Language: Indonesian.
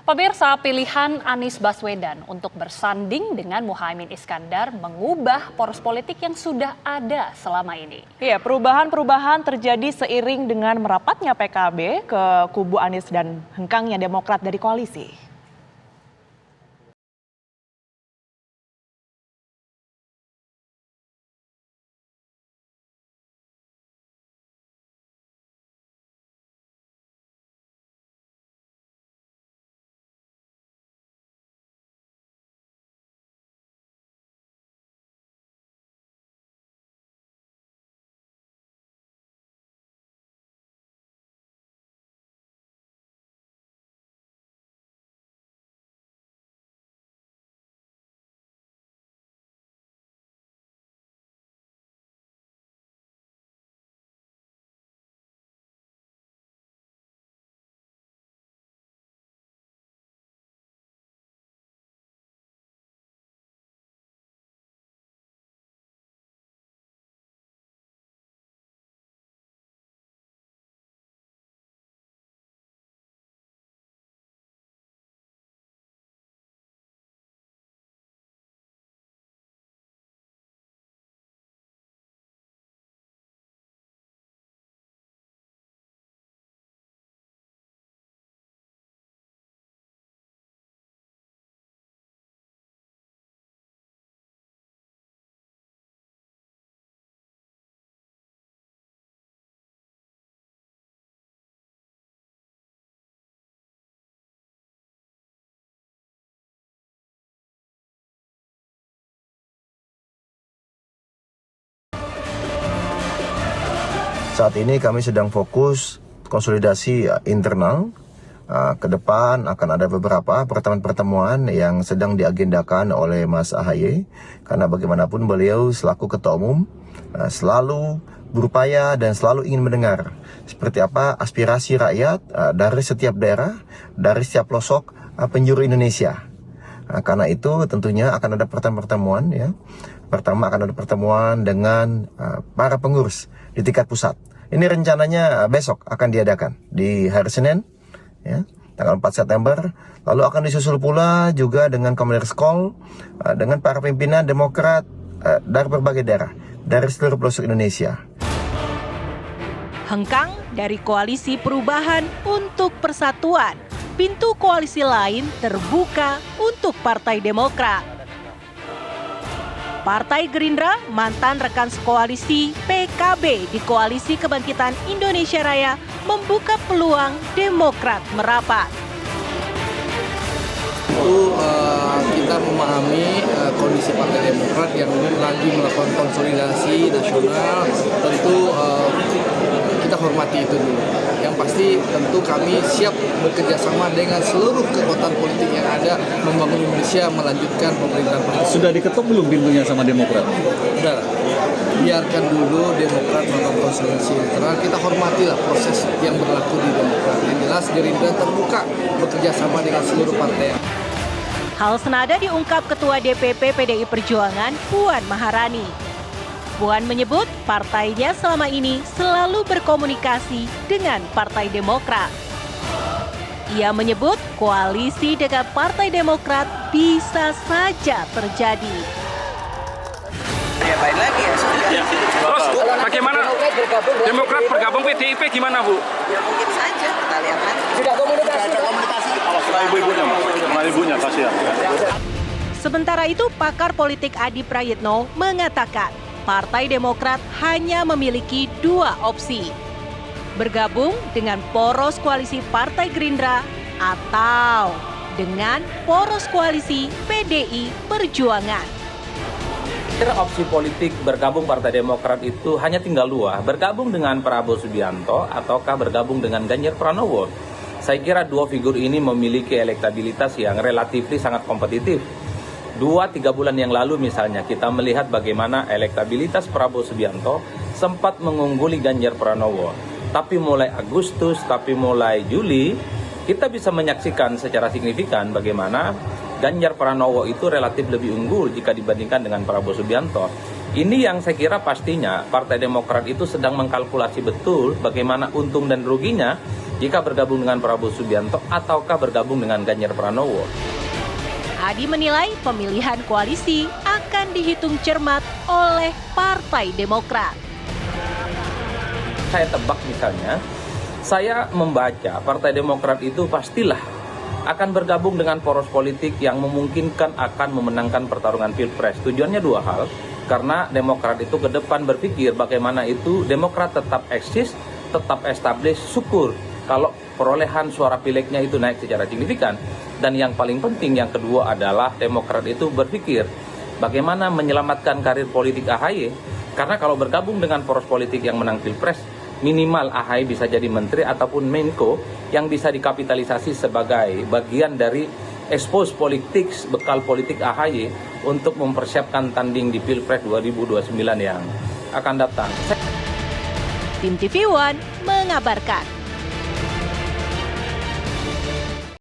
Pemirsa, pilihan Anies Baswedan untuk bersanding dengan Muhaimin Iskandar mengubah poros politik yang sudah ada selama ini. Iya, perubahan-perubahan terjadi seiring dengan merapatnya PKB ke kubu Anies dan hengkangnya Demokrat dari koalisi. Saat ini kami sedang fokus konsolidasi internal. Ke depan akan ada beberapa pertemuan-pertemuan yang sedang diagendakan oleh Mas AHY. Karena bagaimanapun beliau selaku Ketua Umum selalu berupaya dan selalu ingin mendengar seperti apa aspirasi rakyat dari setiap daerah, dari setiap pelosok penjuru Indonesia. Karena itu tentunya akan ada pertemuan ya. Pertama akan ada pertemuan dengan para pengurus di tingkat pusat. Ini rencananya besok akan diadakan di hari Senin, ya, tanggal 4 September. Lalu akan disusul pula juga dengan Communers Call dengan para pimpinan Demokrat dari berbagai daerah, dari seluruh pelosok Indonesia. Hengkang dari Koalisi Perubahan untuk Persatuan. Pintu koalisi lain terbuka untuk Partai Demokrat. Partai Gerindra, mantan rekan sekoalisi PKB di Koalisi Kebangkitan Indonesia Raya, membuka peluang Demokrat merapat. Kita memahami kondisi Partai Demokrat yang lagi melakukan konsolidasi nasional, tentu kita hormati itu dulu. Yang pasti tentu kami siap bekerja sama dengan seluruh kekuatan politik yang ada membangun Indonesia, melanjutkan pemerintahan politik. Sudah diketuk belum pintunya sama Demokrat? Sudah, biarkan dulu Demokrat melakukan konsolidasi internal. Kita hormatilah proses yang berlaku di Demokrat. Yang jelas Gerindra terbuka bekerja sama dengan seluruh partai. Hal senada diungkap Ketua DPP PDI Perjuangan Puan Maharani. Puan menyebut partainya selama ini selalu berkomunikasi dengan Partai Demokrat. Ia menyebut koalisi dengan Partai Demokrat bisa saja terjadi. Ya baik lagi ya. Terus bagaimana Demokrat bergabung PDIP gimana Bu? Ya mungkin saja kita lihat nanti. Sudah komunikasi. Ibunya kasihan. Sementara itu pakar politik Adi Prayitno mengatakan Partai Demokrat hanya memiliki dua opsi. Bergabung dengan poros koalisi Partai Gerindra atau dengan poros koalisi PDI Perjuangan. Opsi politik bergabung Partai Demokrat itu hanya tinggal dua, bergabung dengan Prabowo Subianto ataukah bergabung dengan Ganjar Pranowo. Saya kira dua figur ini memiliki elektabilitas yang relatif sangat kompetitif. 2-3 bulan yang lalu misalnya kita melihat bagaimana elektabilitas Prabowo Subianto sempat mengungguli Ganjar Pranowo. Tapi mulai Agustus, tapi mulai Juli, kita bisa menyaksikan secara signifikan bagaimana Ganjar Pranowo itu relatif lebih unggul jika dibandingkan dengan Prabowo Subianto. Ini yang saya kira pastinya Partai Demokrat itu sedang mengkalkulasi betul bagaimana untung dan ruginya jika bergabung dengan Prabowo Subianto ataukah bergabung dengan Ganjar Pranowo. Adi menilai pemilihan koalisi akan dihitung cermat oleh Partai Demokrat. Saya tebak misalnya, saya membaca Partai Demokrat itu pastilah akan bergabung dengan poros politik yang memungkinkan akan memenangkan pertarungan Pilpres. Tujuannya dua hal, karena Demokrat itu ke depan berpikir bagaimana itu Demokrat tetap eksis, tetap establish, syukur kalau perolehan suara pileknya itu naik secara signifikan. Dan yang paling penting, yang kedua adalah Demokrat itu berpikir bagaimana menyelamatkan karir politik AHY, karena kalau bergabung dengan poros politik yang menang Pilpres, minimal AHY bisa jadi menteri ataupun Menko yang bisa dikapitalisasi sebagai bagian dari expose politik, bekal politik AHY untuk mempersiapkan tanding di Pilpres 2029 yang akan datang. Tim TV One mengabarkan.